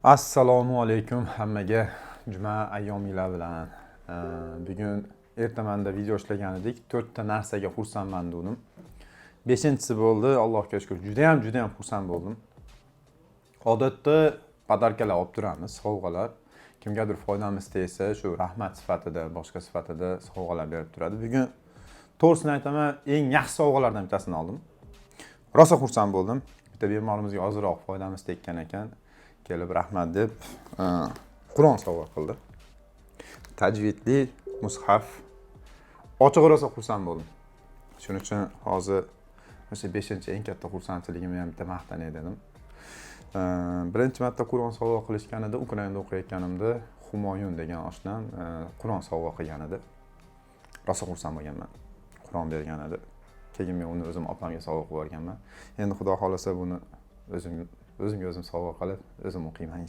Assalomu alaykum hammaga. Juma ayyominglar bilan. Bugun ertamanda video ishlagan edik. 4 ta narsaga xursandman dedim. 5-inchisi bo'ldi. Allohga shukr. Juda ham xursand bo'ldim. Odatda podarkalar olib turamiz, sovg'alar. Kimgadir foydamiz tegsa, shu rahmat sifatida, boshqa sifatida sovg'alar berib turadi. Bugun to'g'risini aytaman, eng yaxshi sovg'alardan bittasini oldim. Rosa xursand bo'ldim. Bitta bemorimizga ozroq foydamiz tekkan ekan. Kelib rahmat deb Qur'on sovg'a qildi. Tajvidli mushaf. Ochiq rosa xursand bo'ldim. Shuning uchun hozir o'sha 5-eng katta xursandchiligimni ham bitta maqtanay dedim. Birinchi marta Qur'on sovg'a qilishganida Ukrainada o'qiyotganimda Humoyun degan oshnam Qur'on sovg'a qilgan edi. Rosa xursand bo'lganman. Qur'on bergan edi. Keyin men uni o'zim opamga sovg'a qilib yuborganman. Endi xudo xolasa buni o'zimga o'zim sovg'a qilib, o'zim o'qiyman.